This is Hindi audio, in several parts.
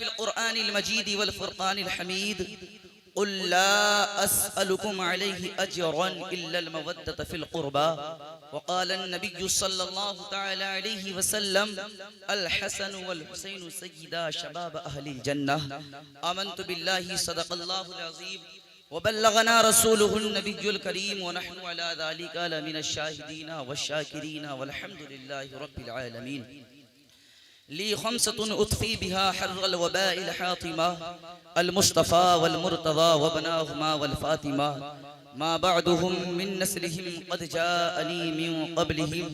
फिल क़ुरआनिल मजीद वल फ़ुरक़ानिल हमीद क़ुल ला अस्अलुकुम अलैहि अजरन इल्लल मवद्दत फिल क़ुरबा वक़ाल अन्नबिय्यु सल्लल्लाहु तआला अलैहि वसल्लम अल हसन वल हुसैन सय्यिदा शबाब अहलिल जन्नह आमन्तु बिल्लाहि सदक़ल्लाहुल अज़ीम वबल्लगना रसूलुहुन नबियुल करीम व नहनु अला ज़ालिका लमिनश शाहिदीन वश्शाकिरीन वल्हम्दुलिल्लाहि रब्बिल आलमीन। ली खम्सतुन उत्फ़ी बिहा हर्रल वबाइल हातिमा अल मुस्तफ़ा वल मुर्तज़ा वबनाहुमा वल फ़ातिमा मा बअदुहुम मिन नस्लिहिम क़द जाअनी मिन क़ब्लिहिम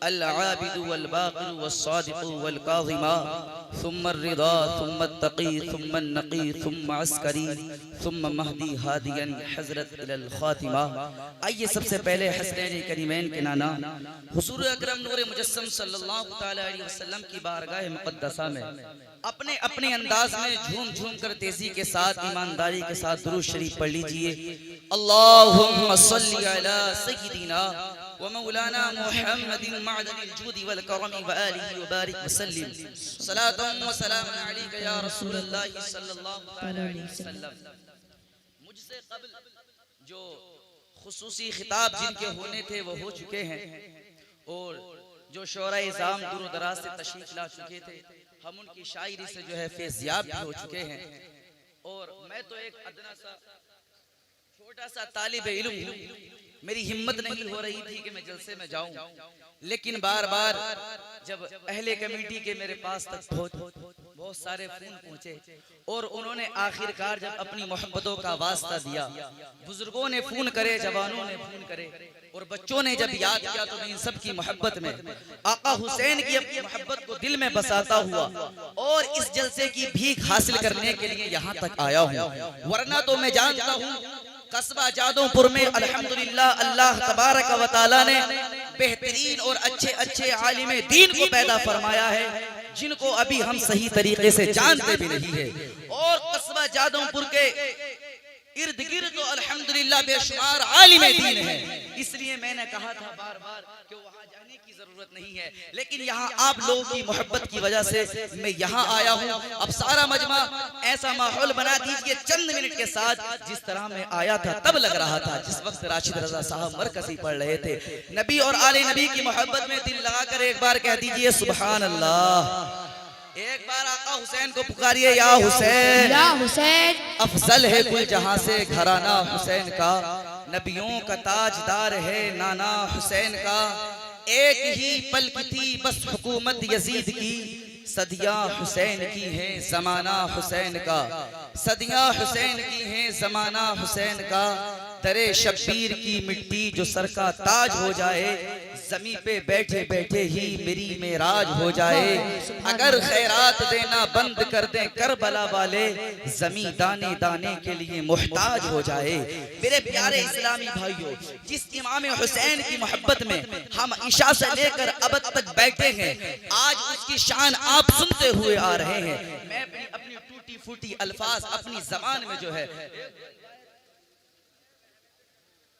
अल आबिदु वल बाक़िरु वस्सादिक़ु वल काज़िमा सुम्मा अर्रिदा सुम्मा अत्तक़ी सुम्मा अन्नक़ी सुम्मा अस्करी सुम्मा महदी हादियन हज़रत इलल ख़ातिमा। आइए सबसे पहले हसनैन करीमैन के नाना हुज़ूर अकरम नूर मुजस्सम सल्लल्लाहु तआला अलैहि वसल्लम की बारगाह मुक़द्दसा में अपने अपने अंदाज में झूम झूम कर तेजी के साथ ईमानदारी के साथ दुरूद शरीफ पढ़ लीजिए। अल्लाहुम्मा सल्ली अला सय्यिदिना व मौलाना मुहम्मदिन मअदनिल जूदि वल करमी व आलिहि व बारिक व सल्लिम सलातन व सलामुन अलैका या रसूलल्लाह सल्लल्लाहु अलैहि वसल्लम। मुझसे क़ब्ल जो खुसूसी खिताब जिनके होने थे वो हो चुके हैं और जो शोराए इज़ाम दूर दराज से तशरीफ ला चुके थे हम उनकी शायरी से जो है फैज़याब भी हो चुके हैं। और मैं तो एक अदना सा छोटा सा तालिब इल्म हूँ, मेरी हिम्मत नहीं हो रही थी कि मैं जलसे में जाऊं, लेकिन बार बार जब अहले कमेटी के मेरे पास तक बहुत सारे फोन पहुंचे और उन्होंने आखिरकार जब अपनी मोहब्बतों का वास्ता दिया, बुजुर्गों ने फोन करे, जवानों ने फोन करे और बच्चों ने जब याद किया तो मैं इन सब की मोहब्बत में आका हुसैन की अपनी मोहब्बत को दिल में बसाता हुआ और इस जलसे की भीख हासिल करने के लिए यहाँ तक आया हूँ। वरना तो मैं जानता हूँ कस्बा जादोपुर में अल्हम्दुलिल्लाह अल्लाह तबारक व तआला ने बेहतरीन और अच्छे अच्छे आलिम दीन को पैदा फरमाया है जिनको अभी हम सही तरीके से जानते भी नहीं है। और कस्बा जादोपुर के इर्द गिर्द तो अल्हम्दुलिल्लाह बेशुमार आलिम दीन है। इसलिए मैंने कहा था बार बार कि वहाँ जाने की जरूरत नहीं है, लेकिन यहाँ आप लोगों की मोहब्बत की वजह से मैं यहाँ आया हूँ। अब सारा मजमा ऐसा माहौल बना दीजिए चंद मिनट के साथ जिस तरह मैं आया था तब लग रहा था जिस वक्त राशिद रजा साहब मरकज़ी पढ़ रहे थे। नबी और आले नबी की मोहब्बत में दिल लगा कर एक बार कह दीजिए सुभान अल्लाह। एक बार आका हुसैन को पुकारिए, या हुसैन या हुसैन। अफजल है कुल जहां से घराना हुसैन का, नबियों का ताजदार है नाना हुसैन का। एक ही पल की थी बस हुकूमत यजीद की, सदियां हुसैन की हैं जमाना हुसैन का, सदियां हुसैन की हैं जमाना हुसैन का। दरे शब्बीर की मिट्टी जो सर का ताज हो जाए, ज़मीं पे बैठे बैठे ही मेरी मेराज हो जाए। अगर खैरात देना बंद कर दें करबला वाले, ज़मीं दाने दाने के लिए मुहताज हो जाए। मेरे प्यारे इस्लामी भाइयों, जिस इमाम हुसैन की मोहब्बत में हम ईशा से लेकर अब तक बैठे हैं, आज उसकी शान आप सुनते हुए आ रहे हैं। मैं अपनी टूटी फूटी अल्फाज अपनी ज़बान में जो है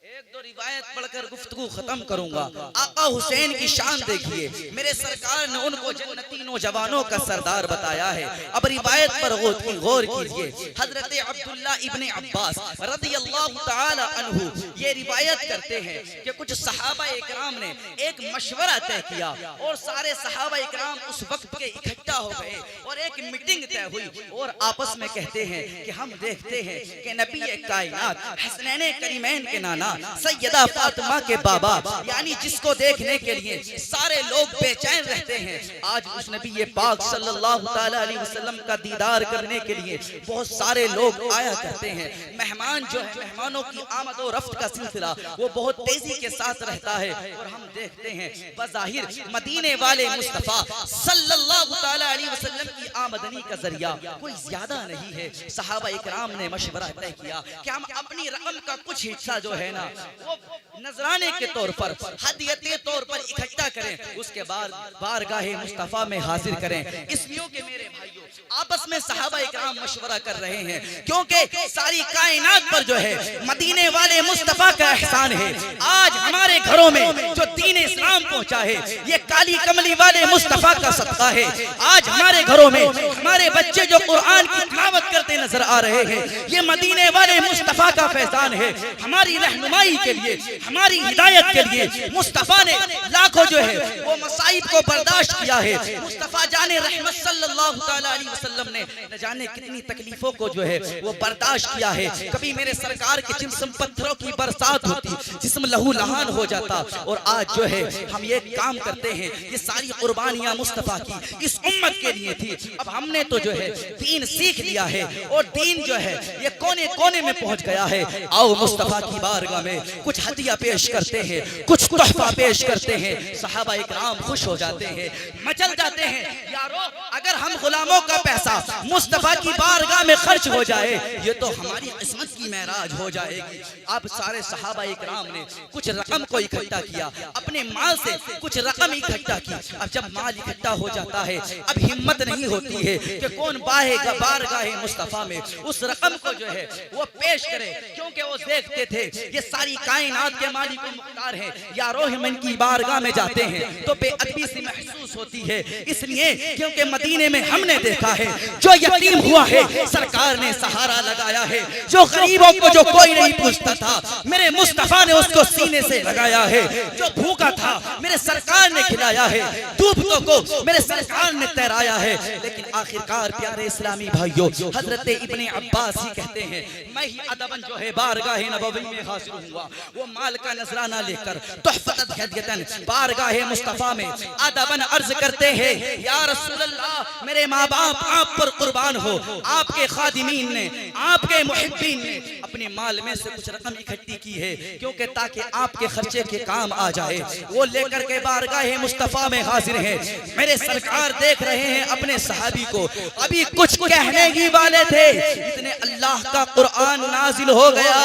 एक दो रिवायत पढ़कर गुफ्तगू खत्म करूंगा। आका हुसैन की शान देखिए, मेरे सरकार ने उनको जन्नती नौजवानों का सरदार बताया है। अब रिवायत पर गौर कीजिए। हजरत अब्दुल्ला इब्ने अब्बास रज़ियल्लाहु ताला अन्हु ये रिवायत करते हैं कि कुछ सहाबा इकराम ने एक मशवरा तय किया और सारे सहाबा इकराम उस वक्त के इकट्ठा हो गए और एक मीटिंग तय हुई और आपस में कहते हैं कि हम देखते हैं कि नबी कायनात हसनैन करीमैन के नाना सैयदा फातिमा के बाबा यानी जिसको देखने के लिए सारे लोग बेचैन रहते हैं, आज उस नबी पाक सल्लल्लाहु ताला अलैहि वसल्लम का दीदार करने के लिए बहुत सारे लोग आया करते हैं। मेहमान जो है, मेहमानों की आमद और रफ्त का सिलसिला वो बहुत तेजी के साथ रहता है और हम देखते हैं बज़ाहिर मदीने वाले मुस्तफ़ा सल्लल्लाहु ताला अलैहि वसल्लम की आमदनी का जरिया कोई ज्यादा नहीं है। सहाबा इकराम ने मशवरा तय किया कि हम अपनी रकम का कुछ हिस्सा जो है ना वो नजराने के तौर पर, हदियत के तौर पर इकट्ठा करें, उसके बाद बारगाहे मुस्तफा में हाजिर करें। इसलिए कि मेरे भाइयों आपस में सहाबा इकराम मशवरा कर रहे हैं, क्योंकि सारी कायनात पर जो है मदीने वाले मुस्तफा का एहसान है। आज हमारे घरों में जो दीन इस्लाम पहुंचा है ये काली कमली वाले मुस्तफा का सदका है। आज हमारे घरों में हमारे बच्चे जो कुरान की तिलावत करते नजर आ रहे हैं, ये मदीने वाले मुस्तफा का फैजान है। हमारी रहनुमाई के लिए, हमारी हिदायत के लिए मुस्तफा ने लाखों जो है वो मसाइब को बर्दाश्त किया है। मुस्तफा जाने रहमत सल्लल्लाहु तआला अलैहि वसल्लम ने न जाने कितनी तकलीफों को जो है वो बर्दाश्त किया है। कभी मेरे सरकार के जिस्म पत्थरों की बरसात होती, जिस्म लहू लहान हो जाता, और आज जो है हम ये काम करते हैं। ये सारी कुर्बानियां मुस्तफा की इस उम्मत के लिए थी। अब हमने तो जो है दीन सीख लिया है और दीन जो है ये कोने कोने में पहुंच गया है। आओ मुस्तफा की बारगाह में कुछ हदिया पेश करते हैं, कुछ तोहफा पेश करते हैं। सहाबा इकराम खुश हो जाते हैं, मचल जाते हैं। यारो अगर हम गुलामों का पैसा मुस्तफा की बारगाह में खर्च हो जाए, ये तो हमारी किस्मत की महराज हो जाएगी। अब सारे सहाबा इकराम ने कुछ रकम को इकट्ठा किया, अपने माल से कुछ रकम इकट्ठा की। अब जब माल इकट्ठा हो जाता है, अब हिम्मत नहीं होती है कि कौन बारगाह मुस्तफा में उस रकम को जो है वो पेश करे, क्योंकि वो देखते थे ये सारी कायनात के मालिक व मुख्तार है। यारो हम इनकी बारगाह में जाते हैं तो बेअदबी सी महसूस होती है, इसलिए क्योंकि मदीने में हमने देखा है जो यतीम हुआ है सरकार ने सहारा लगाया है, जो गरीबों को जो कोई नहीं पूछता था मेरे मुस्तफा ने उसको सीने से लगाया है, जो भूखा था मेरे सरकार ने खिलाया है, डूबतों को मेरे सरकार ने तैराया है। लेकिन आखिरकार प्यारे इस्लामी भाइयों, हजरत इब्ने अब्बास ही कहते हैं मैं ही अदबन जो है बारगाह नबवी में हाजिर हुआ, वो माल का नजराना लेकर तोहफतन हदियतन बारगाह मुस्तफा में अदबन अर्ज करते हैं या रसूल अल्लाह मेरे माँ बाप आप पर कुर्बान हो। आपके खादिमीन ने, आपके मुहिब्बीन ने अपने माल में से कुछ रकम इकट्ठी की है, क्योंकि ताकि आपके खर्चे के काम आ जाए। वो लेकर के बारगाह मुस्तफा में हाजिर है। मेरे सरकार देख रहे हैं अपने सहाबी को, अभी कुछ कहने ही वाले थे, इतने अल्लाह का कुरान नाजिल हो गया,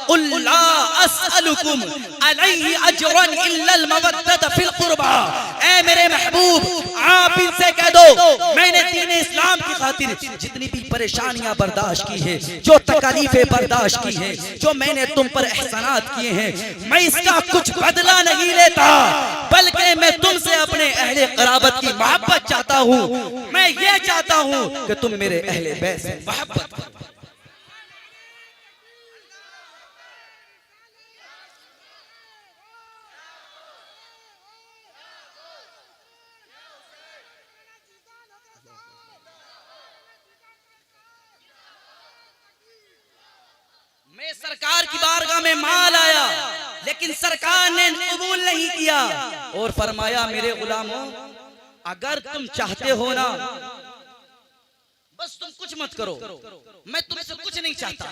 कुल ला अस्अलुकुम अलैहि अजरन इल्लल मवद्दत फिल कुर्बा। ऐ मेरे महबूब आप इनसे कह दो मैंने दीन इस्लाम की खातिर जितनी भी परेशानियां बर्दाश्त की है, जो तकलीफें बर्दाश्त की है, जो मैंने तुम पर एहसानात किए हैं, मैं इसका कुछ बदला नहीं लेता, बल्कि मैं तुमसे अपने अहले क़राबत की मोहब्बत चाहता हूँ। मैं ये चाहता हूँ कि तुम मेरे अहले बैत से मोहब्बत करो। मैं सरकार की बारगाह में माल आया, लेकिन सरकार ने कबूल नहीं किया और फरमाया मेरे गुलामों अगर तुम चाहते हो ना बस तुम कुछ मत करो, मैं तुमसे कुछ नहीं चाहता,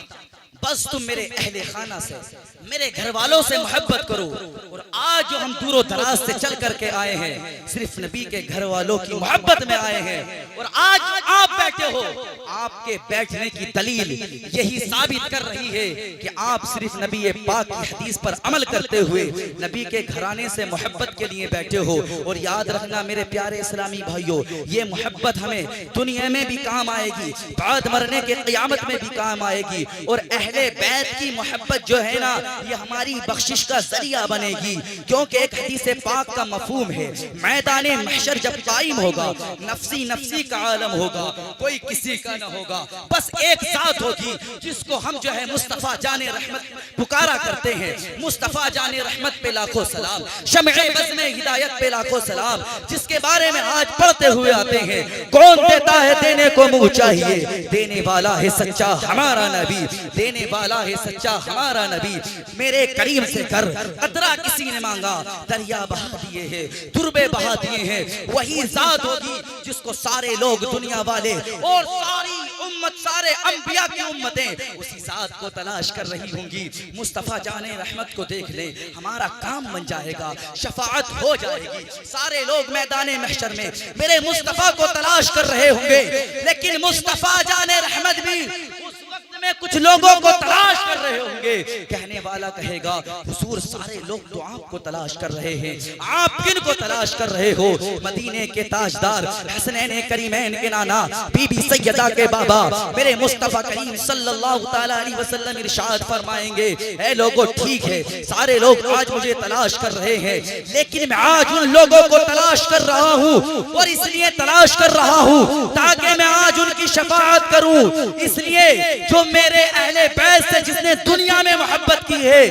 बस तुम मेरे अहले खाना से, मेरे घर वालों से मोहब्बत करो। और आज जो हम दूरों दराज से चल करके आए हैं, सिर्फ नबी के घर वालों की मोहब्बत में आए हैं। और आज आप बैठे हो, आपके बैठने की दलील यही साबित कर रही है कि आप सिर्फ नबी पाक की हदीस पर अमल करते हुए नबी के घराने से मोहब्बत के लिए बैठे हो। और याद रखना मेरे प्यारे इस्लामी भाइयों, ये मोहब्बत हमें दुनिया में भी काम आएगी, बाद मरने के क़यामत में भी काम आएगी। और अहले बैत की मोहब्बत जो है ना, ये हमारी बख्शिश का जरिया बनेगी, क्योंकि एक हदीस पाक का मफहूम है मैदाने महशर जब कायम होगा, नफ्सी नफ्सी का आलम होगा, कोई किसी का न होगा, बस एक साथ होगी जिसको हम जो है मुस्तफा जाने रहमत पुकारा करते हैं। मुस्तफा जाने रहमत पे लाखों सलाम, शम्ए बज़्म हिदायत पे लाखों सलाम, जिसके बारे में आज पढ़ते हुए आते हैं कौन देता है देने को मुँह चाहिए, देने वाला है सच्चा हमारा नबी, देने वाला है सच्चा हमारा नबी। मेरे करीम से कर कतरा किसी ने मांगा, दरिया बहा दिए हैं, तुरबे बहा दिए हैं। वही जात होगी जिसको सारे लोग दुनिया वाले और सारी उम्मत, सारे अंबिया की उम्मतें उसी जात को तलाश कर रही होंगी। मुस्तफा जाने रहमत को देख ले, हमारा काम बन जाएगा, शफाअत हो जाएगी। सारे लोग मैदाने महशर में मेरे मुस्तफा को तलाश कर रहे होंगे, लेकिन मुस्तफा जाने रहमत भी उस वक्त में कुछ लोगों को तलाश कर रहे होंगे। कहने वाला कहेगा हुजूर सारे लोग तो आपको तलाश कर रहे हैं, आप किन को तलाश कर रहे हो? मदीने के ताजदार हसनैन करीमैन के नाना बीबी सैयदा के बाबा मेरे मुस्तफा करीम सल्लल्लाहु तआला अलैहि वसल्लम इरशाद फरमाएंगे, ऐ लोगों ठीक है सारे लोग आज मुझे तलाश कर रहे हैं, लेकिन मैं आज उन लोगों को तलाश कर रहा हूँ और इसलिए तलाश कर रहा हूँ ताकि मैं आज उनकी शफाअत करूं। इसलिए जो मेरे अहले बैत से जिसने दुनिया में मोहब्बत की है,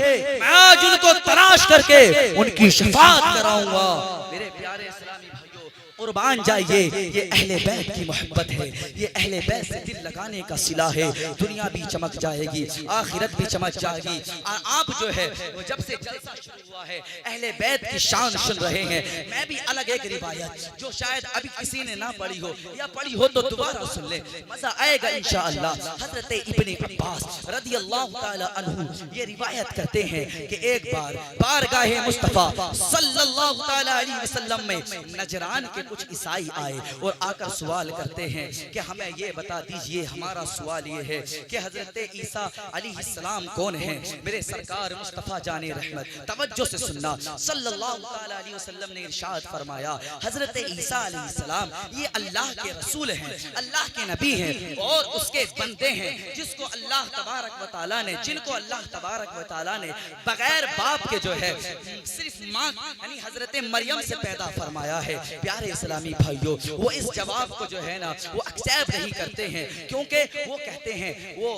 मैं आज उनको तलाश करके उनकी शफाअत कराऊंगा। मेरे प्यारे इस्लामी भाइयों, कुर्बान जाइए, ये अहले बैत की मोहब्बत है, ये अहले बैत से दिल लगाने का सिला है। दुनिया भी चमक जाएगी, आखिरत भी चमक जाएगी। और आप जो है वो जब से जलसा शुरू हुआ है अहले बैत की शान सुन रहे हैं। मैं भी अलग एक रिवायत जो शायद अभी किसी ने ना पढ़ी हो या पढ़ी हो तो दोबारा सुन ले, मजा आएगा इंशाअल्लाह। हजरत इब्ने अब्बास रदियल्लाहु ताला अन्हु ये रिवायत करते हैं कि एक बार बारगाहे मुस्तफा सल्लल्लाहु ताला अलैहि वसल्लम में नजरान के कुछ ईसाई आए और आकर सवाल करते हैं कि हमें ये बता दीजिए, हमारा सवाल ये है कि हजरत ईसा अलैहिस्सलाम कौन है? मेरे सरकार मुस्तफा जाने रहमत तवज्जो से सुनना, सल्लल्लाहु ताला अलैहि वसल्लम ने इरशाद फरमाया, हजरत ईसा अलैहिस्सलाम ये अल्लाह के रसूल हैं, अल्लाह के नबी हैं और उसके बंदे हैं जिसको अल्लाह तबारक व तआला ने जिनको अल्लाह तबारक व तआला ने बगैर बाप के जो है सिर्फ माँ यानी हजरत मरियम से पैदा फरमाया है। प्यारे इस्लामी भाइयों, वो इस जवाब को जो है ना वो एक्सेप्ट नहीं करते हैं, क्योंकि वो कहते हैं वो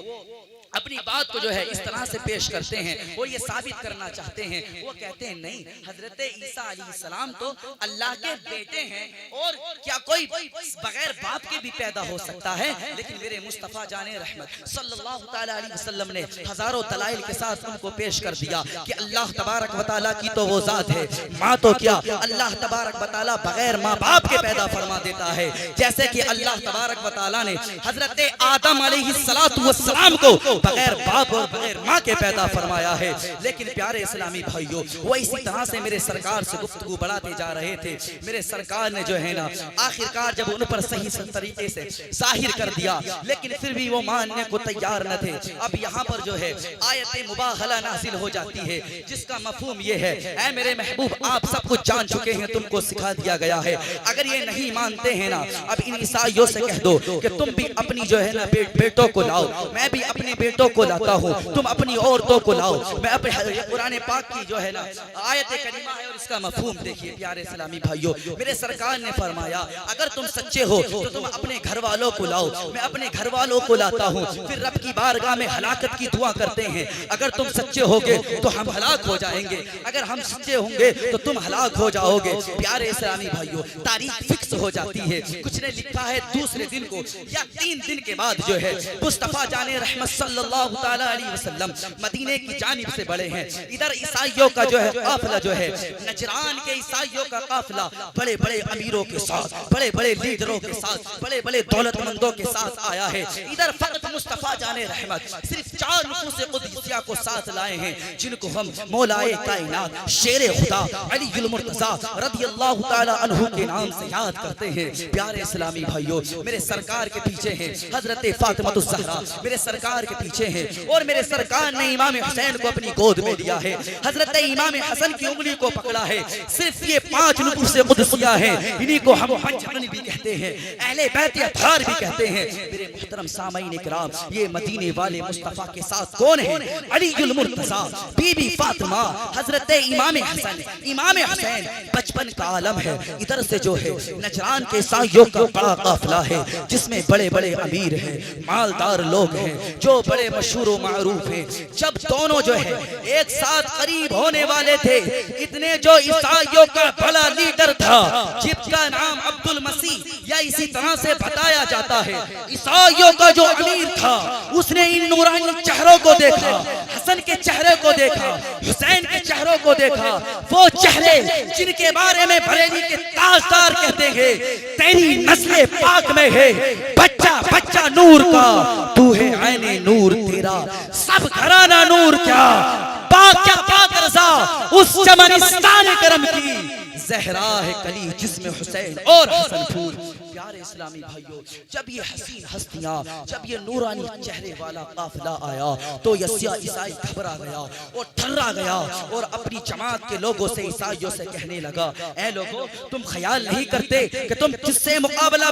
अपनी बात को जो है इस तरह से पेश करते हैं, वो ये साबित करना चाहते हैं। वो कहते हैं नहीं, हजरत ईसा अलैहिस्सलाम तो अल्लाह के बेटे हैं और क्या कोई बगैर बाप के भी पैदा हो सकता है? लेकिन मेरे मुस्तफा जाने रहमत सल्लल्लाहु ताला अलैहि वसल्लम ने हजारों दलाइल के साथ उनको पेश कर दिया कि अल्लाह तबारक व तआला की तो वो जात है, माँ तो क्या अल्लाह तबारक व तआला बगैर माँ बाप के पैदा फरमा देता है। जैसे कि अल्लाह तबारक व तआला ने हजरत आदम अलैहिस्सलातु वस्सलाम को बगैर बाप और बगैर माँ के पैदा फरमाया है। लेकिन प्यारे इस्लामी भाइयों, वो इसी तरह से मेरे सरकार से गुफ्तगू बढ़ाते जा रहे थे। मेरे सरकार ने जो है ना आखिरकार जब उन पर सही तरीके से जाहिर कर दिया, लेकिन फिर भी वो मानने को तैयार न थे। अब यहाँ पर जो है आयत मुबाहला नाजिल हो जाती है, जिसका मफहूम ये है, ऐ मेरे महबूब आप सब कुछ जान चुके हैं, तुमको सिखा दिया गया है। अगर ये नहीं मानते हैं ना, अब इन ईसाइयों से कह दो कि तुम भी अपनी जो है ना बेटों को लाओ, मैं भी अपने बेटों को लाता हूँ, तुम अपनी औरतों को लाओ, मैं अपने कुरान पाक की जो है ना आयत करीमा है और इसका मफहूम देखिए। प्यारे इस्लामी भाइयों, मेरे सरकार ने फरमाया अगर तुम सच्चे हो तो तुम अपने घर वालों को लाओ, मैं अपने घर वालों को लाता हूँ, फिर रब की बारगाह में हलाकत की दुआ करते हैं। अगर तुम सच्चे होगे तो हम हलाक हो जाएंगे, अगर हम सच्चे होंगे तो तुम हलाक हो जाओगे। प्यारे इस्लामी भाइयों, तारीख फिक्स हो जाती है। कुछ ने लिखा है दूसरे दिन को या 3 दिन के बाद जो है मुस्तफा जाने रहमत सल्लल्लाहु ताला अलैहि वसल्लम मदीने की जानिब से बढ़े हैं। इधर ईसाइयों का जो है काफिला जो है नजरान के ईसाइयों का काफिला बड़े बड़े अमीरों के साथ, बड़े बड़े लीडरों के साथ, बड़े बड़े दौलतमंदों के साथ आया है। इधर फकत मुस्तफा जाने रहमत सिर्फ 4 नफूस कुदसिया को साथ लाए हैं, जिनको हम मौलाए कायनात शेर खुदा अलीउल मुर्तज़ा रदियल्लाहु ताला अन्हु के नाम से याद करते हैं। प्यारे इस्लामी भाइयों, मेरे सरकार के पीछे हैं हजरत फातिमातुज़ ज़हरा, मेरे सरकार के पीछे हैं और मेरे सरकार ने इमाम हुसैन को अपनी गोद में लिया है, हजरत इमाम हसन की उंगली को पकड़ा है। सिर्फ ये 5 नफूस कुदसिया हैं, इन्हीं को हम पंचमनी भी कहते हैं, अहले बैत अतहार भी कहते हैं। मेरे मुहतरम सामईन इकराम, ये मदीने वाले मुस्तफा के साथ कौन है? अलीउल मुर्तज़ा, बीबी फातिमा, हजरत इमाम हसन, इमाम हुसैन। बचपन का आलम है। इधर से जो है नजरान के ईसाइयों का बड़ा काफिला है, जिसमें बड़े बड़े अमीर हैं, मालदार लोग हैं, जो बड़े मशहूर व मारूफ हैं। जब दोनों जो है एक साथ करीब होने वाले थे, इतने जो ईसाइयों का बड़ा लीडर था जिसका नाम अब्दुल मसीह या इसी तरह से बताया जाता है, ईसाइयों का जो अमीर था उसने इन नूरानी चेहरों को देखा, हसन के चेहरे को देखा, हुसैन के चेहरों को देखा, वो चेहरे जिनके बारे में बरेली के ताजदार कहते हैं तेरी नस्ल पाक में है बच्चा बच्चा नूर का, तू है ऐने नूर तेरा सब घराना नूर, क्या पाक रज़ा उस चमनिस्तान करम की ज़हरा है कली जिसमें हुसैन और हसन फूल। प्यारे इस्लामी भाइयों, जब ये हसीन हस्तियां, जब ये नूरानी चेहरे वाला काफिला आया तो यस्या ईसाई घबरा गया और ठर्रा गया और अपनी जमात के लोगों से, ईसाइयों से कहने लगा, ऐ लोगों, तुम ख्याल नहीं करते कि तुम किससे मुकाबला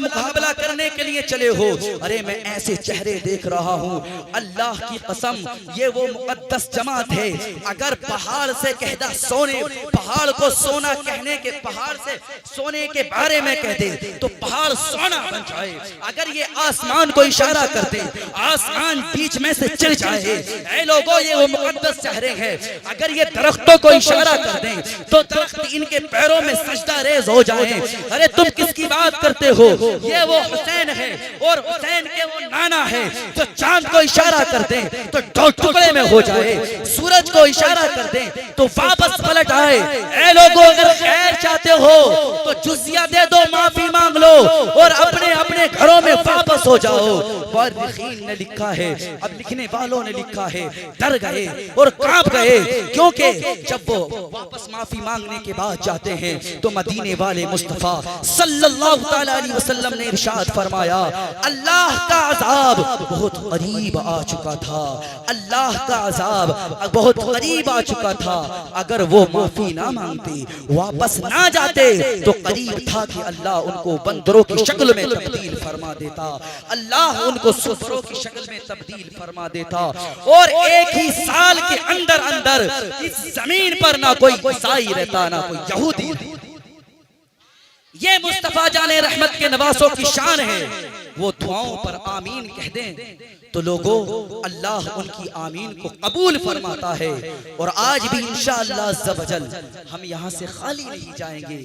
करने के लिए चले हो? अरे मैं ऐसे चेहरे देख रहा हूँ, अल्लाह की कसम ये वो मुकद्दस जमात है। अगर पहाड़ से कहता सोने, पहाड़ को सोना कहने के, पहाड़ से सोने के बारे में कह दे तो पहाड़ सोना बन जाए। अगर ये आसमान को इशारा कर दे, आसमान बीच में से चिर जाए। ऐ लोगों, ये वो मुकद्दस चेहरे हैं। अगर ये दरख्तों को इशारा कर दें तो दरख्त इनके पैरों में सजदा रेज हो जाए। अरे तुम किसकी बात करते हो? ये वो हुसैन है और हुसैन के वो नाना है जो चांद को इशारा कर दें तो दो टुकड़े में हो जाए, सूरज को इशारा कर दें तो वापस पलट आए। ऐ लोगों, अगर खैर चाहते हो तो जुजिया दे दो, माफी मांग लो और अपने अपने घरों में वापस हो जाओ। मुअर्रिखीन ने लिखा है, अब लिखने वालों ने लिखा है, डर गए और कांप गए, क्योंकि जब वो वापस माफी मांगने के बाद जाते हैं तो मदीने वाले मुस्तफा सल्लल्लाहु तआला अलैहि वसल्लम ने इरशाद फरमाया, अल्लाह का अजाब बहुत करीब आ चुका था, अल्लाह का अजाब बहुत करीब आ चुका था। अगर वो माफी ना मांगते, वापस ना जाते तो करीब था कि अल्लाह उनको बंदरों की शक्ल में तब्दील फरमा देता, अल्लाह उनको सुफरों की शक्ल में तब्दील फरमा देता और एक ही साल के अंदर अंदर इस जमीन पर ना कोई ईसाई रहता, ना कोई यहूदी। ये मुस्तफा जाने रहमत के नवासों की शान है। वो दुआओं पर आमीन कह दें तो लोगों, अल्लाह उनकी आमीन को कबूल फरमाता है। और आज भी इंशाअल्लाह अज़्ज़ा वजल हम यहाँ से खाली नहीं जाएंगे।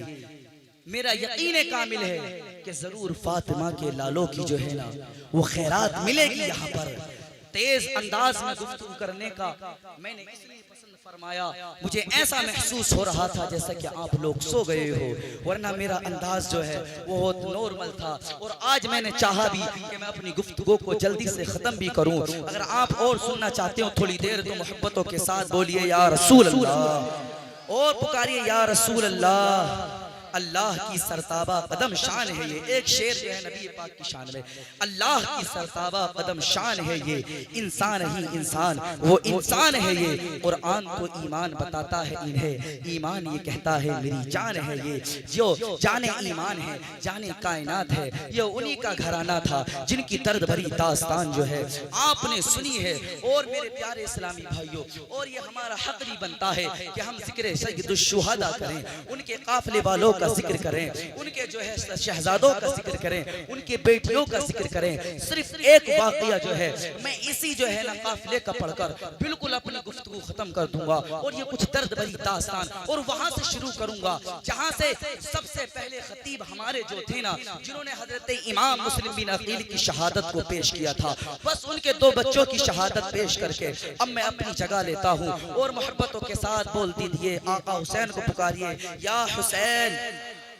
मेरा यकीन कामिल है कि जरूर फातिमा के लालों की जो है ना वो खैरात मिलेगी। यहाँ पर तेज अंदाज में गुफ्तगू करने का मैंने इसलिए पसंद फरमाया, मुझे ऐसा महसूस हो रहा था जैसा कि आप लोग सो गए हो, वरना मेरा अंदाज जो है वो बहुत नॉर्मल था। और आज मैंने चाहा भी कि मैं अपनी गुफ्तगू को जल्दी से ख़त्म भी करूं। अगर आप और सुनना चाहते हो थोड़ी देर तो मोहब्बतों के साथ बोलिए या रसूल अल्लाह, और पुकारिए या रसूल अल्लाह। अल्लाह की सरताबा कदम शान है ये, एक शेर जो है नबी पाक की शान में, अल्लाह की सरताबा कदम शान है ये, इंसान ही इंसान वो इंसान है ये, कुरान को ईमान बताता है इन्हें, ईमान ये कहता है मेरी जान है ये। जो जाने ईमान है, जाने कायनात है, ये उन्हीं का घराना था जिनकी दर्द भरी दास्तान जो है आपने सुनी है। और मेरे प्यारे इस्लामी भाइयों, और ये हमारा हक भी बनता है कि हम जिक्र सय्यदुश शुहदा करें, उनके काफिले वालों का जिक्र करें, उनके जो है शहजादों का जिक्र करें, उनके बेटियों का जिक्र करें। सिर्फ एक वाकया जो है मैं इसी जो है ना काफिले का पढ़कर बिल्कुल अपनी गुफ्तगू खत्म कर दूंगा। और ये कुछ दर्द भरी दास्तान और वहां से शुरू करूंगा जहां से सबसे पहले खतीब हमारे जो थे ना, जिन्होंने हजरत इमाम मुस्लिम बिन अकील की शहादत को पेश किया था, बस उनके दो बच्चों की शहादत पेश करके अब मैं अपनी जगह लेता हूँ और मोहब्बतों के साथ बोल दीजिए, आका हुसैन को पुकारिए, या हुसैन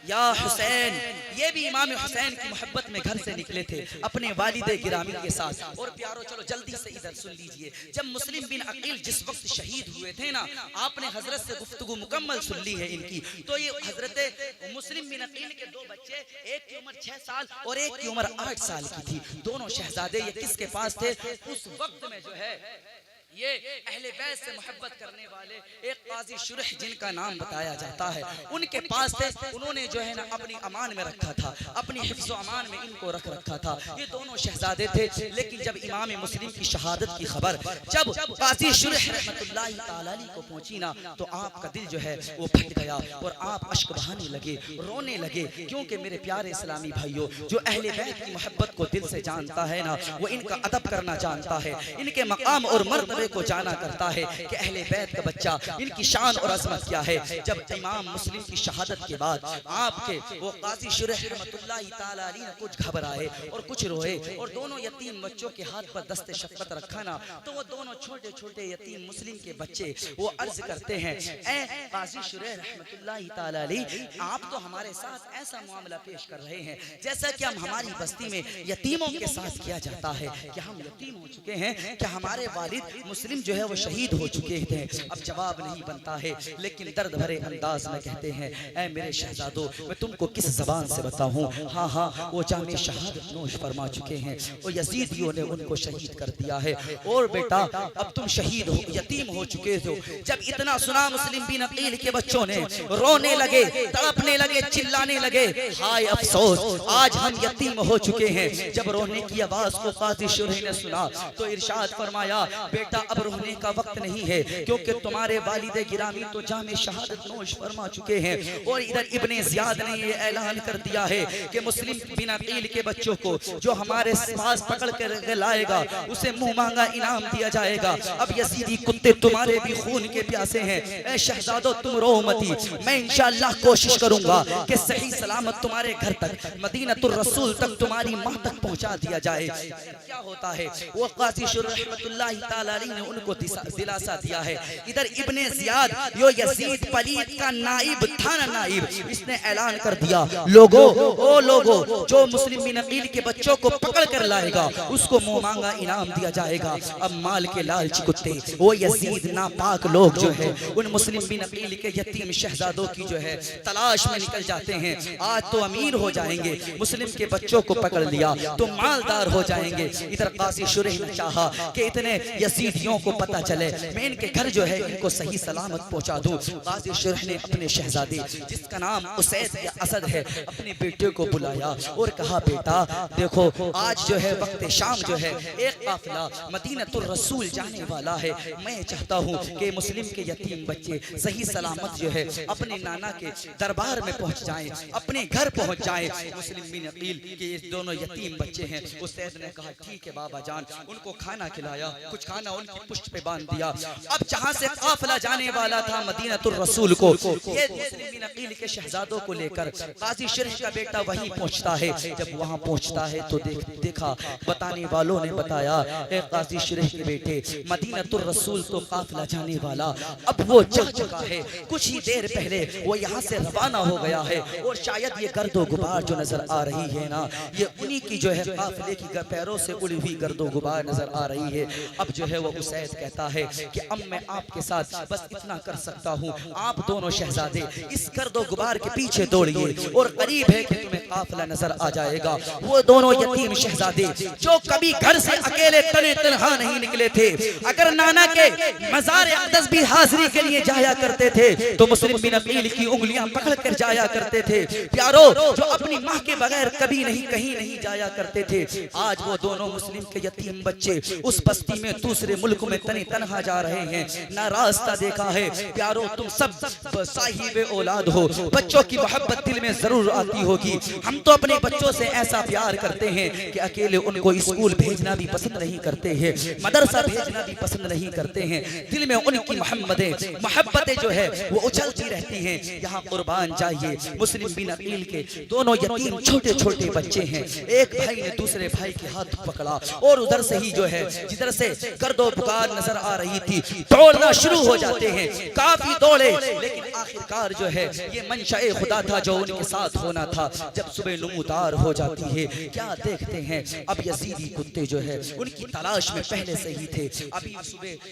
या हुसैन। ये भी इमाम हुसैन की मोहब्बत में घर से निकले थे अपने वालिदे गिरामी के साथ। और प्यारो चलो जल्दी से इधर सुन लीजिए, जब मुस्लिम बिन अकील जिस वक्त शहीद हुए थे ना, आपने हजरत से गुफ्तगू मुकम्मल सुन ली है इनकी। तो ये हजरत मुस्लिम बिन अकील के दो बच्चे, एक की उम्र 6 साल और एक की उम्र 8 साल की थी, दोनों शहजादे ये किसके पास थे उस वक्त में? जो है ये अहले बैत से मोहब्बत करने वाले एक काजी शुरह जिनका नाम बताया जाता है, उनके पास थे। उन्होंने जो है ना अपनी अमान में रखा था, अपनी हिफ्ज़ व अमान में इनको रख रखा था। ये दोनों शहजादे थे। लेकिन जब इमाम मुस्लिम की शहादत की खबर जब काजी शुरह रहमतुल्लाहि तआला अलैहि को पहुंची ना, तो आपका दिल जो है वो फट गया और आप अश्क बहाने लगे, रोने लगे। क्योंकि मेरे प्यारे इस्लामी भाइयों, जो अहले बैत की मोहब्बत को दिल से जानता है ना, वो इनका अदब करना जानता है, इनके मकाम और मर्तबे को जाना करता है कि अहले बैत का बच्चा इनकी शान और अजमत क्या है। जब इमाम मुस्लिम की शहादत के बाद आपके वो काजी शुरह रहमतुल्लाहि तआला अलैहि ने कुछ घबराए और कुछ रोए और दोनों यतीम बच्चों के हाथ पर दस्ते शफकत रखा ना, तो वो दोनों छोटे छोटे यतीम मुस्लिम के बच्चे वो अर्ज करते हैं, ए काजी शुरह रहमतुल्लाहि तआला अलैहि, आप तो हमारे साथ ऐसा मामला पेश कर रहे हैं जैसा कि हम हमारी बस्ती में यतीमों के साथ किया जाता है कि हम यतीम हो चुके हैं, कि हमारे वालिद मुस्लिम जो है वो शहीद हो चुके थे। अब जवाब नहीं बनता है, लेकिन दर्द भरे अंदाज में कहते हैं, ऐ मेरे शहजादों, मैं तुमको किस जबान से बताऊं, हाँ हाँ वो जामे शहादत नोश फरमा चुके हैं और यजीदियों ने उनको शहीद कर दिया है। और बेटा अब तुम शहीद हो, यतीम हो चुके हो। जब इतना सुना मुस्लिम बिन अकील के बच्चों ने रोने लगे, तड़पने लगे, चिल्लाने लगे, हाय अफसोस आज हम यतीम हो चुके हैं। जब रोने की आवाज को काजी शुरैह ने सुना तो इरशाद फरमाया, बेटा अब रोने का वक्त नहीं है, क्योंकि तुम्हारे वालिद गिरामी तो जामे शहादत नोश फरमा चुके हैं। और इधर इब्ने ज़ियाद ने ये ऐलान कर दिया है कि मुस्लिम बिन अकील के बच्चों को जो हमारे पास पकड़ कर लाएगा उसे मुंह मांगा इनाम दिया जाएगा। अब यजीदी कुत्ते तुम्हारे भी खून के प्यासे हैं, ऐ शहजादो तुम रो मती, मैं इंशाअल्लाह कोशिश करूंगा कि सही सलामत तुम्हारे घर तक, मदीनतुर रसूल तक, तुम्हारी माँ तक पहुंचा दिया जाए। क्या होता है वो काजी शुरैह रहमतुल्लाहि ताला अलैहि ने उनको दिलासा दिया है। इधर इब्ने ज़ियाद यो यजीद पलीत का नाइब था ना, नाइब, इसने ऐलान कर दिया, लोगो ओ लोगो, जो मुस्लिम बिन अकील के बच्चों को पकड़ कर लाएगा उसको मुंह मांगा इनाम दिया जाएगा। अब माल के लालची कुत्ते वो यजीद नापाक लोग जो है उन मुस्लिम बिन अकील के यतीम शहजादों की जो है तलाश में निकल जाते हैं। आज तो अमीर हो जाएंगे, मुस्लिम के बच्चों को पकड़ लिया तो मालदार हो जाएंगे। इधर काजी शुरैह ने चाहा कि इतने यजीदियों को पता चले, मैं इनके घर जो है इनको सही सलामत पहुंचा दूं। काजी शुरैह ने अपने शहजादे जिसका नाम उसैद या असद है अपने बेटे को बुलाया और कहा, बेटा देखो आज जो है वक्त शाम जो है एक काफिला मदीनतुर रसूल जाने वाला है। मैं चाहता हूँ कि मुस्लिम के यतीम बच्चे सही सलामत जो है अपने नाना के दरबार में पहुंच जाएं, अपने घर पहुंच जाएं। मुस्लिम बिन अकील के ये दोनों यतीम बच्चे हैं। उसैद ने कहा, ठीक है बाबा जान। उनको खाना खिलाया, कुछ खाना उनकी पुष्ट पे बांध दिया। अब जहां से काफिला जाने वाला था मदीनतुर रसूल को, ये मुस्लिम बिन अकील के शहजादों को लेकर काजी शुरैह का बेटा वहीं पहुंचता है। जब वहां पहुंचता है तो देखा, बताने वालों ने बताया, ए काजी शुरैह के बेटे, मदीनतुर रसूल तो काफिला जाने वाला अब वो जा चुका है। कुछ ही देर पहले वो यहाँ से रवाना हो गया है और शायद ये गर्दो गुबार जो नजर आ रही है ना, ये उन्हीं की जो है काफिले की पैरों से उड़ी हुई गर्दो गुबार नजर आ रही है। अब जो है वो उसैद कहता है कि अब मैं आपके साथ बस इतना कर सकता हूँ, आप दोनों शहजादे इस गर्दो गुबार के पीछे दौड़िए और करीब है कि तुम्हें काफिला नजर आ जाएगा। वो दोनों यतीम शहजादे जो कभी घर से अकेले तने तनहा नहीं निकले थे, अगर नाना के मज़ार अक़दस भी हाजिरी के लिए जाया करते थे तो मुस्लिम बिन अकील की उंगलियां पकड़ कर जाया करते थे। प्यारो जो अपनी माँ के बगैर कभी नहीं कहीं नहीं जाया करते थे, आज वो दोनों मुस्लिम के यतीम बच्चे उस बस्ती में दूसरे मुल्क में तने तनहा जा रहे हैं, ना रास्ता देखा है। प्यारो तुम सब साहिबे औलाद हो, बच्चों की मोहब्बत दिल में जरूर आती होगी। हम तो अपने बच्चों से ऐसा प्यार करते हैं कि अकेले उनको स्कूल भेजना भी पसंद नहीं करते हैं, मदरसा भेजना भी पसंद नहीं करते हैं। दिल में उनकी मोहब्बतें जो है वो उछलती रहती हैं। यहाँ कुर्बान चाहिए मुस्लिम बिन अकील के दोनों यतीम छोटे छोटे बच्चे हैं। एक भाई ने दूसरे भाई के हाथ पकड़ा और उधर से ही जो है जिधर से गर्दो पुकार नजर आ रही थी दौड़ना शुरू हो जाते हैं। काफी दौड़े लेकिन आखिरकार जो है ये मंशाए खुदा था जो उनके साथ होना था। जब सुबह नमूदार हो जाती है क्या देखते हैं, अब यजीदी कुत्ते जो है उनकी तलाश में पहले से ही थे। अभी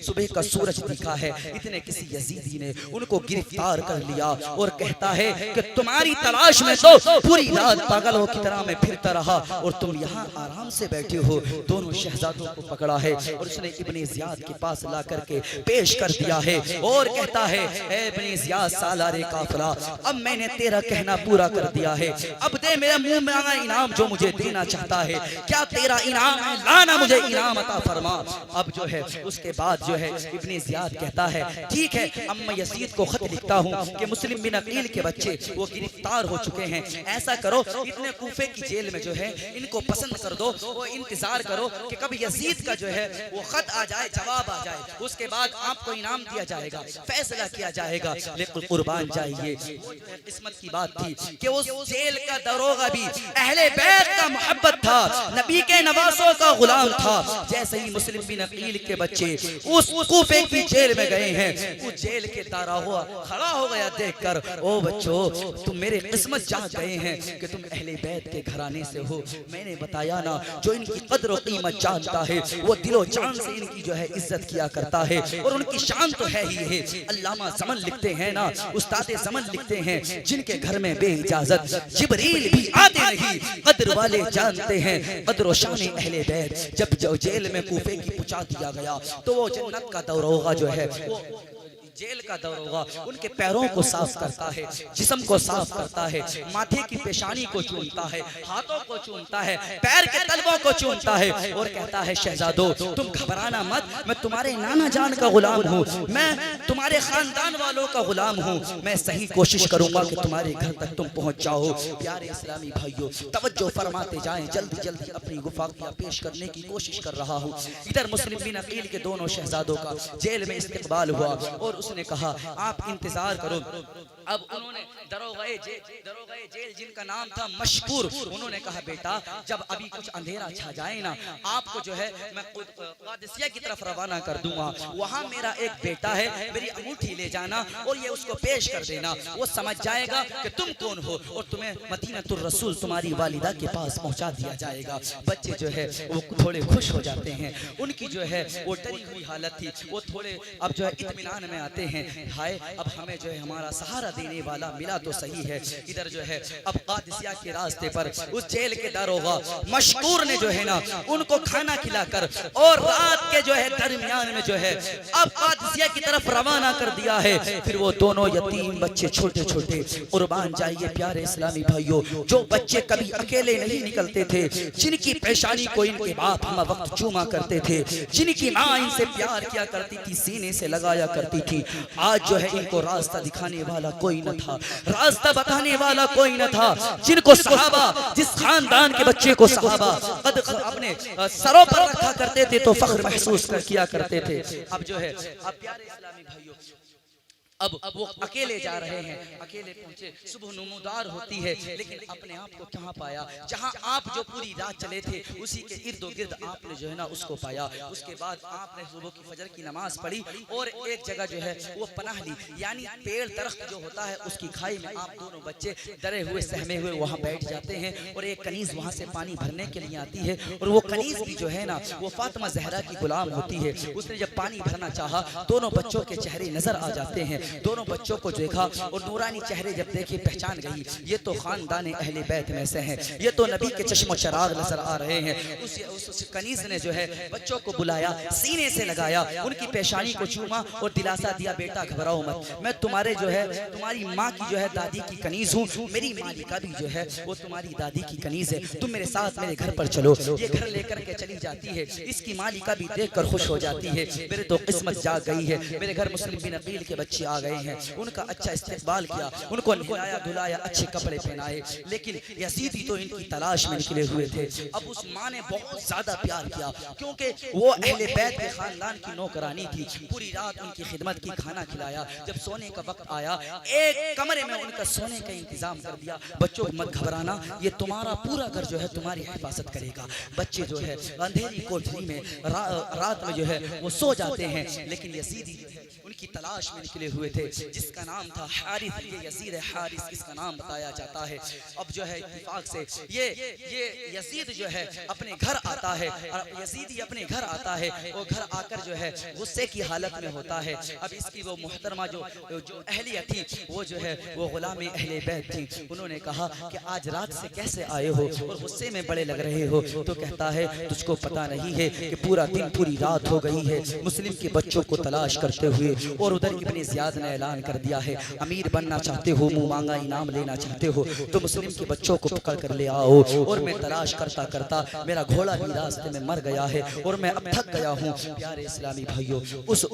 सुबह का सूरज दिखा है, इतने किसी यजीदी ने उनको गिरफ्तार कर लिया और कहता है कि तुम्हारी तलाश में तो पूरी रात पागलों की तरह मैं फिरता रहा और तुम यहाँ आराम से बैठे हो। दोनों शहजादों को पकड़ा है और उसने इब्ने ज़ियाद के पास ला करके पेश कर दिया है और कहता है, ए इब्ने ज़ियाद सालारे काफिला, अब मैंने तेरा कहना पूरा कर दिया है, अब दे मेरे मुंह में आना इनाम जो मुझे देना चाहता है। क्या तेरा इनाम है? लाना मुझे इनाम अता फरमा। अब जो है उसके बाद जो है इब्ने ज़ियाद कहता है, ठीक है अब मैं यजीद को खत लिखता हूँ कि मुस्लिम बिन अकील के बच्चे वो गिरफ्तार हो चुके हैं। ऐसा करो इतने कूफे की जेल में जो है इनको पसंद कर दो, वो इंतजार करो कि कब यजीद का जो है वो खत आ जाए, जवाब आ जाए, उसके बाद आपको इनाम दिया जाएगा, फैसला किया जाएगा। लेकिन कुर्बान चाहिए किस्मत की बात थी कि उस जेल का दरोगा भी अहले बैत का मोहब्बत था, नबी के नवासों का गुलाम था। जैसे ही मुस्लिम बिन अकील के बच्चे उस कूफे की जेल में गए हैं, उस जेल के तारा हुआ खड़ा हो गया देखकर, ओ बच्चों तुम मेरे किस्मत जाग गए हैं कि तुम अहले बैत के घराने से हो। मैंने बताया ना जो इनकी कद्र और कीमत जानता है वो दिलो जान से इनकी जो है इज्जत किया करता है और उनकी शान तो है ही है। अल्लामा ज़मन लिखते हैं ना, उस्ताद ज़मन लिखते हैं, जिनके घर में बेइजाजत जिब्रील भी आते नहीं, कद्र वाले जानते हैं कद्र व शान अहले बैत। जब जो जेल में कूफे की पहुंचा दिया गया तो वो जन्नत का दरोगा जो है, वो जेल का दरोगा उनके पैरों को साफ करता है, जिस्म को साफ करता है, माथे की पेशानी को चूमता है, हाथों को चूमता है, पैर के तलवों को चूमता है और कहता है शहजादो तुम घबराना मत, मैं तुम्हारे नाना जान का गुलाम हूँ, मैं तुम्हारे खानदान वालों का गुलाम हूँ, मैं सही कोशिश करूंगा कि तुम्हारे घर तक तुम पहुँच जाओ। प्यारे इस्लामी भाइयों तवज्जो फरमाते जाएं, जल्दी जल्दी अपनी गुफ्तागियां पेश करने की कोशिश कर रहा हूँ। इधर मुस्लिम बिन अकील के दोनों शहजादों का जेल में इस्तिकबाल हुआ और उसने कहा आप इंतजार करो। अब उन्होंने दरोगाए जेल जिनका नाम था मशकूर, उन्होंने कहा बेटा जब अभी कुछ अंधेरा छा जाए ना, आपको जो है मैं कादिसिया की तरफ रवाना कर दूंगा, वहां मेरा एक बेटा है, मेरी अंगूठी ले जाना और ये उसको पेश कर देना, वो समझ जाएगा कि तुम कौन हो और तुम्हें मदीनतुर रसूल तुम्हारी वालिदा के पास पहुंचा दिया जाएगा। बच्चे जो है वो थोड़े खुश हो जाते हैं, उनकी जो है वो डरी हुई हालत थी, वो थोड़े अब जो है इत्मीनान में आते हैं, हाय अब हमें जो है हमारा सहारा देने वाला मिला तो सही है। इधर जो है अब कादिसिया के रास्ते पर उस जेल के दरोगा मशकूर ने जो है ना उनको खाना खिलाकर और रात के जो है दरमियान में जो है अब कादिसिया की तरफ रवाना कर दिया है। फिर वो दोनों यतीम बच्चे छोटे छोटे कुर्बान जाइए प्यारे इस्लामी भाइयों, जो बच्चे कभी अकेले नहीं निकलते थे, जिनकी पेशानी को इनके बाप हम वक्त चूमा करते थे, जिनकी माँ इनसे प्यार किया करती थी, सीने से लगाया करती थी, आज जो है इनको रास्ता दिखाने वाला कोई न था, रास्ता बताने वाला कोई न था। जिनको सहाबा, जिस खानदान के बच्चे को सहाबा अपने सरों पर रखा करते थे तो फख्र महसूस किया करते थे। अब जो है अब प्यारे इस्लामी भाइयों अब वो अकेले जा रहे हैं, अकेले पहुंचे, सुबह नमूदार होती है, लेकिन अपने आप को कहाँ पाया, जहां आप जो पूरी रात चले थे उसी के इर्द गिर्द आपने जो है ना उसको पाया। उसके बाद आपने सुबह की फजर की नमाज पढ़ी और एक जगह जो है वो पनाह ली, यानी पेड़ दरख्त जो होता है उसकी खाई में आप दोनों बच्चे डरे हुए सहमे हुए वहां बैठ जाते हैं और एक कनीज वहां से पानी भरने के लिए आती है और वो कनीज भी जो है ना वो फातिमा जहरा की गुलाम होती है। उसने जब पानी भरना चाहा दोनों बच्चों के चेहरे नजर आ जाते हैं, दोनों बच्चों को देखा और नूरानी चेहरे जब देखे पहचान गई ये तो खानदान अहले बैत में से हैं, ये तो नबी के चश्मो चराग नजर आ रहे हैं। उस कनीज ने जो है बच्चों को बुलाया, सीने से लगाया, उनकी पेशानी को चूमा और दिलासा दिया बेटा घबराओ मत, मैं तुम्हारे जो है तुम्हारी माँ की जो है दादी की कनीज हूँ, मेरी मालिका भी जो है वो तुम्हारी दादी की कनीज है, तुम मेरे साथ मेरे घर पर चलो। ये घर लेकर के चली जाती है, इसकी मालिका भी देखकर खुश हो जाती है, मेरे तो किस्मत जाग गई है, मेरे घर मुस्लिम बिन अकील के बच्चे आ गए हैं। उनका अच्छा इस्तेकबाल किया, उनको नहलाया धुलाया, अच्छे कपड़े पहनाए, लेकिन यजीदी तो इनकी तलाश में निकले हुए थे। अब उस माँ ने बहुत ज्यादा प्यार किया क्योंकि वो अहले बैत के खानदान की नौकरानी थी, पूरी रात उनकी खिदमत की, खाना खिलाया, जब सोने का वक्त आया एक कमरे में उनका सोने का इंतजाम कर दिया। बच्चों मत घबराना, ये तुम्हारा पूरा घर जो है तुम्हारी हिफाजत करेगा। बच्चे जो है अंधेरी कोठरी में रात में जो है वो सो जाते हैं, लेकिन यजीदी उनकी तलाश में निकले हुए थे, जिसका नाम था हारिस, ये यजीद हारिस इसका नाम बताया जाता है। अब जो है इत्तेफाक से ये यजीद जो है अपने घर आता है और यजीदी अपने घर आता है, वो घर आकर जो है गुस्से की हालत में होता है। अब इसकी वो मुहतरमा जो अहलिया थी वो जो है वो गुलाम अहले बैत थी, उन्होंने कहा कि आज रात से कैसे आए हो और गुस्से में बड़े लग रहे हो, तो कहता है तुझको पता नहीं है कि पूरा दिन पूरी रात हो गई है मुस्लिम के बच्चों को तलाश करते हुए, और उधर इब्ने ज़ियाद ने ऐलान कर दिया है अमीर बनना चाहते हो, मुंह मांगा इनाम लेना चाहते हो तो मुस्लिम के बच्चों को पकड़ कर ले आओ। और मैं तलाश करता करता मेरा घोड़ा भी रास्ते में मर गया है और मैं अब थक गया हूँ। प्यारे इस्लामी भाइयों उस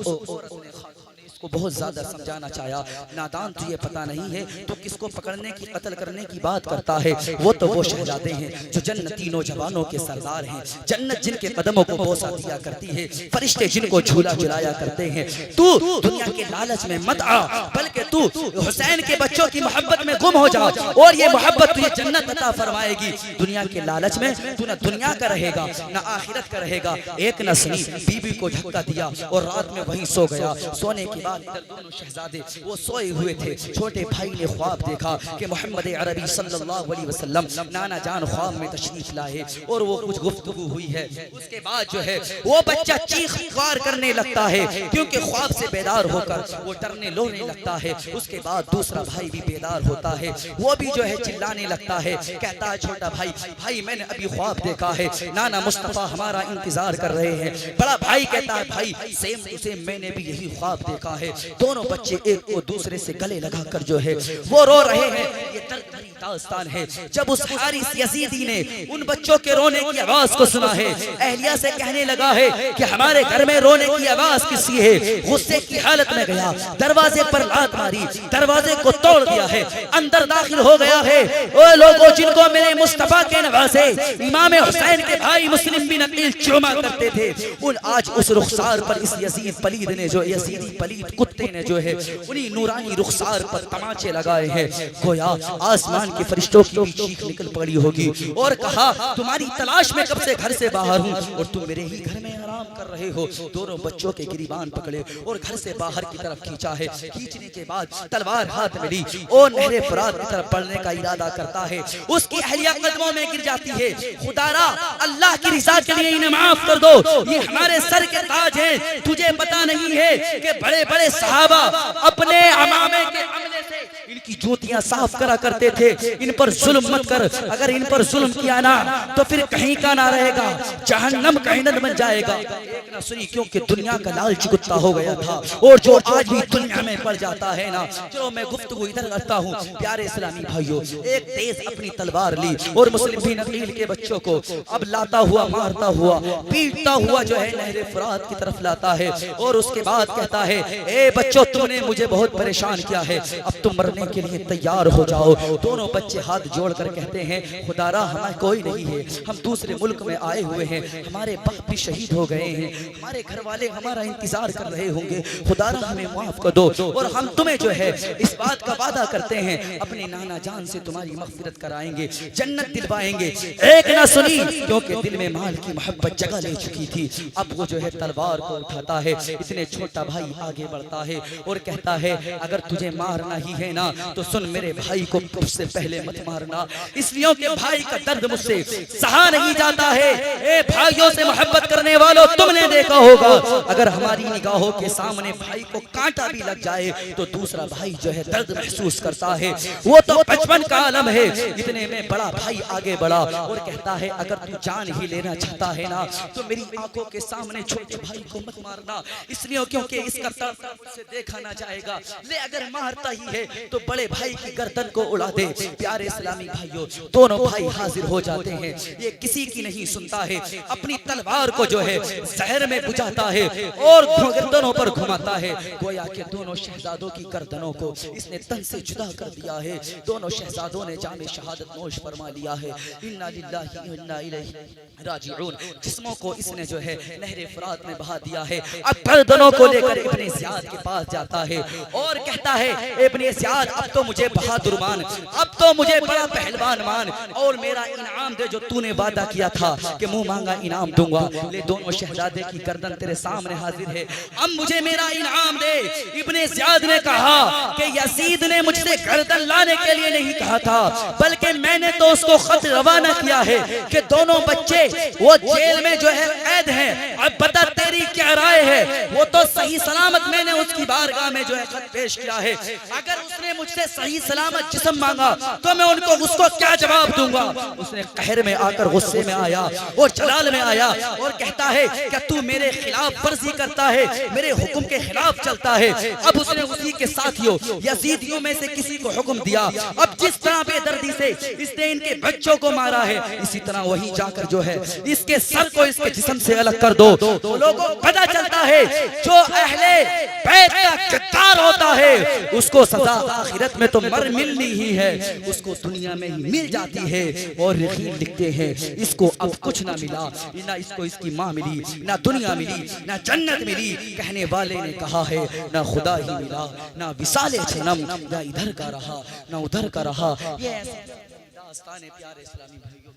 को बहुत ज्यादा समझाना चाहा, नादान तुझे पता नहीं है तो किसको पकड़ने की कत्ल करने की बात करता है, वो तो वो शहजादे हैं जो जन्नती नौजवानों के सरदार हैं, जन्नत जिनके कदमों को बोसा दिया करती है, फरिश्ते जिनको झूला झुलाया करते हैं। तू दुनिया के लालच में मत आ, बल्कि तू हुसैन के बच्चों की मोहब्बत में गुम हो जा और ये मोहब्बत तुझे जन्नत अता फरमाएगी। दुनिया के लालच में तू न दुनिया का रहेगा न आखिरत का रहेगा। एक न सुनी बीबी को धक्का दिया और रात में वहीं सो गया। सोने के बाद इधर दोनों शहजादे वो सोए हुए थे। छोटे भाई ने ख्वाब देखा कि मोहम्मद अरबी सल्लल्लाहु अलैहि वसल्लम नाना जान ख्वाब में तशरीफ लाए और वो कुछ गुफ्तगू हुई है। उसके बाद जो है वो बच्चा चीख पुकार करने लगता है क्योंकि ख्वाब से बेदार होकर वो डरने लोने लगता है। उसके बाद दूसरा भाई भी बेदार होता है, वो भी जो है चिल्लाने लगता है। कहता है छोटा भाई, भाई मैंने अभी ख्वाब देखा है, नाना मुस्तफा हमारा इंतजार कर रहे हैं। बड़ा भाई कहता है भाई सेम टू सेम मैंने भी यही ख्वाब देखा है। दोनों बच्चे एक को दूसरे से गले लगाकर जो है वो रो रहे हैं। ये दर्द भरी दास्तान है। जब उस हारिस यजीदी ने उन बच्चों के रोने की आवाज को सुना है, अहलिया से कहने लगा है कि हमारे घर में रोने की आवाज किसकी है। गुस्से की हालत में गया, दरवाजे पर लात मारी, दरवाजे को तोड़ दिया है, अंदर दाखिल हो गया है। ओ लोगों जिनको मेरे मुस्तफा के नवासे इमाम हुसैन के भाई मुस्लिम बिन अकील चुमा करते थे, उन आज उस रुखसार पर इस यजीद पलीद ने जो यजीदी पलीद कुत्ते ने जो है उन्हीं नूरानी रुखसार पर तमाचे लगाए हैं। गोया आसमान के फरिश्तों की भी चीख निकल पड़ी होगी और कहा तुम्हारी तलाश में कब से घर से बाहर हूँ और तुम मेरे ही घर में आराम कर रहे हो। दोनों बच्चों के गिरीबान पकड़े और घर से बाहर की तरफ खींचा है। खींचने के बाद तलवार हाथ में ली और नहरे फुरात की तरफ पढ़ने का इरादा करता है। उसकी अहलिया कदमों में गिर जाती है। खुदारा अल्लाह की रिज़ा के लिए इन्हें माफ कर दो, ये हमारे सर के ताज हैं। तुझे पता नहीं है कि बड़े बड़े सहाबा अपने अमामे के अमले से इनकी जूतियां साफ करा करते थे। इन पर जुल्म मत कर, अगर इन पर जुल्म किया ना तो फिर कहीं का ना रहेगा, जहन्नम का ईंधन बन जाएगा। एक ना सुनी क्योंकि दुनिया का लालच कुत्ता हो गया था और जो आज भी दुनिया में पड़ जाता है ना। चलो मैं गुफ्तगू इधर करता हूँ। प्यारे इस्लामी भाइयों, एक तेज अपनी तलवार ली और मुस्लिम बिन अकील के बच्चों को अब लाता हुआ मारता हुआ पीटता हुआ जो है नहरे फुरात की तरफ लाता है और उसके बाद कहता है ए बच्चों तुमने मुझे बहुत परेशान किया है, अब तुम मरने के लिए तैयार हो जाओ। दोनों बच्चे हाथ जोड़कर कहते हैं खुदारा हमारा कोई नहीं है, हम दूसरे मुल्क में आए हुए हैं, हमारे बाप भी शहीद हो गए हैं, हमारे घर वाले हमारा इंतजार कर रहे होंगे, खुदारा हमें माफ कर दो और हम तुम्हें जो है इस बात का वादा करते हैं अपने नाना जान से तुम्हारी मगफिरत कराएंगे, जन्नत दिलवाएंगे। एक ना सुनी क्योंकि दिल में माल की मोहब्बत जगह ले चुकी थी। अब वो जो है तलवार को उठाता है। इतने छोटा भाई आगे बढ़ता है और कहता है अगर तुझे मारना ही है ना तो सुन मेरे भाई को तुझसे पहले मत मारना, इसलिए कि भाई का दर्द मुझसे सहा नहीं जाता है। ए भाइयों से मोहब्बत करने वालों तुमने देखा होगा अगर हमारी निगाहों के सामने भाई को कांटा भी लग जाए तो दूसरा भाई जो है दर्द महसूस करता है। वो तो बचपन का आलम है। इतने में बड़ा भाई आगे बढ़ा और कहता है अगर तू जान ही लेना चाहता है ना तो मेरी आंखों के सामने छोटे भाई को मत मारना, इसलिए क्योंकि इसका दर्द मुझसे देखा ना जाएगा। ले अगर मारता ही है तो बड़े भाई की गर्दन को उड़ा दे। प्यारे इस्लामी भाइयों, दोनों भाई हाजिर हो जाते हैं। ये किसी की नहीं सुनता है, अपनी तलवार को जो है जहर में बुझाता है और गर्दनों पर घुमाता है। गोया के दोनों शहजादों की गर्दनों को इसने तन से जुदा कर दिया है। दोनों शहजादों ने जामे शहादत नोश फरमा लिया है। इन्ना लिल्लाहि व इन्ना इलैहि राजिऊन। जिस्मों को इसने जो है नहरे फुरात में बहा दिया है। अब गर्दनों को लेकर इब्ने ज़ियाद के पास जाता है और कहता है इब्ने ज़ियाद अब तो मुझे बहादुर मान, अब तो मुझे बड़ा पहलवान मान और मेरा इनाम दे जो तूने वादा किया था कि मुंह मांगा इनाम दूंगा। ले दोनों शहजादे की गर्दन तेरे सामने हाजिर है, अब मुझे मेरा इनाम दे। इब्ने ज़ियाद ने कहा कि यजीद ने मुझसे गर्दन लाने के लिए नहीं कहा था बल्कि मैंने तो उसको खत रवाना किया है कि दोनों बच्चे वो जेल में जो है कैद हैं। अब बता तेरी क्या राय है? वो तो सही सलामत मैंने उसकी बारगाह में जो है खत पेश किया है। अगर उसने मुझसे सही सलामत जिस्म मांगा तो मैं उसको क्या जवाब दूंगा? उसने कहर में आकर गुस्से में आया और जलाल में आया और कहता है क्या तू मेरे खिलाफ वर्जी करता है, मेरे हुक्म के खिलाफ चलता है। अब उसने उसी के साथियों यजीदियों में से किसी को हुक्म दिया। अब जिस तरह बेदर्दी से इसने इनके बच्चों को मारा है इसी तरह वही जाकर जो है इसके सर को इसके जिस्म से अलग कर दो। तो लोगों को पता चलता है जो अहले बैत का गद्दार होता है उसको सजा आखिरत में तो मर मिलनी ही है, उसको दुनिया में ही मिल जाती है। और रखील लिखते हैं इसको अब कुछ ना मिला, ना इसको इसकी माँ मिली, ना दुनिया मिली, ना जन्नत मिली। कहने वाले ने कहा है ना खुदा ही मिला, ना विसाले जन्म, ना इधर का रहा ना उधर का रहा। ये दास्तान है प्यारे इस्लामी भाइयों।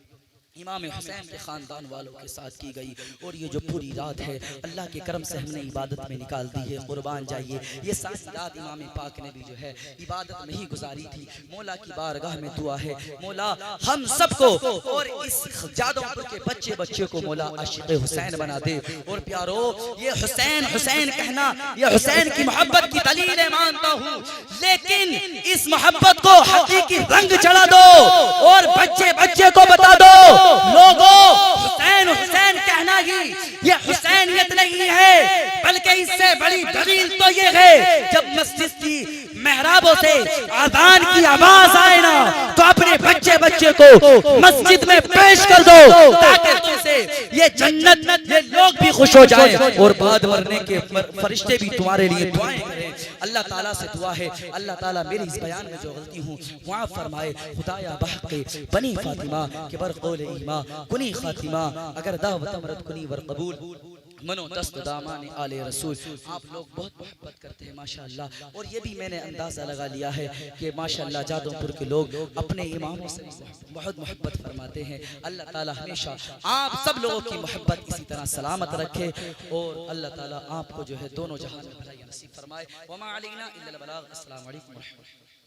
इमाम हुसैन के ख़ानदान वालों के साथ की गई। और ये जो पूरी रात है अल्लाह के करम से हमने इबादत में निकाल दी है, कुर्बान जाइए। ये सारी रात इमाम पाक ने भी जो है इबादत में ही गुजारी थी। मौला की बारगाह में दुआ है, मौला हम सबको और इस जादौपुर के बच्चे बच्चे को मौला आशिक़ हुसैन बना दे। और प्यारो, ये हुसैन हुसैन कहना, ये हुसैन की मोहब्बत की दलील मानता हूँ, लेकिन इस मोहब्बत को हकीकी रंग चढ़ा दो और बच्चे बच्चे को बता दो लोगों, हुसैन हुसैन कहना ही ये हुसैनियत नहीं है, बल्कि इससे बड़ी दलील तो ये है जब मस्जिद की मेहराबों से आज़ान की आवाज आए ना तो अपने बच्चे बच्चे को मस्जिद में पेश कर दो, ताकि तुमसे ये जन्नत, ये लोग भी खुश हो जाएं और बाद मरने के फरिश्ते भी तुम्हारे लिए दुआएं करें। अल्लाह ताला से दुआ है, अल्लाह ताला मेरी इस बयान में जो गलती हूँ माफ फरमाए। खुदाया बहक़ बनी फातिमा के बरक़ौल ईमा कुनी खातिमा, अगर दावत अमरत कुनी वर कबूल मनो दस्त दामाने आले रसूल। आप लोग बहुत मोहब्बत करते हैं माशाअल्लाह, और ये भी मैंने अंदाज़ा लगा लिया है कि माशाअल्लाह जादौपुर के लोग अपने इमामों से बहुत मोहब्बत फरमाते हैं। अल्लाह ताला हमेशा आप सब लोगों की मोहब्बत इसी तरह सलामत रखे और अल्लाह ताला आपको जो है दोनों जहां में भलाई नसीब फरमाए। वमा अलैना इल्लल बलाग। अस्सलामु अलैकुम व रहमतुल्लाह।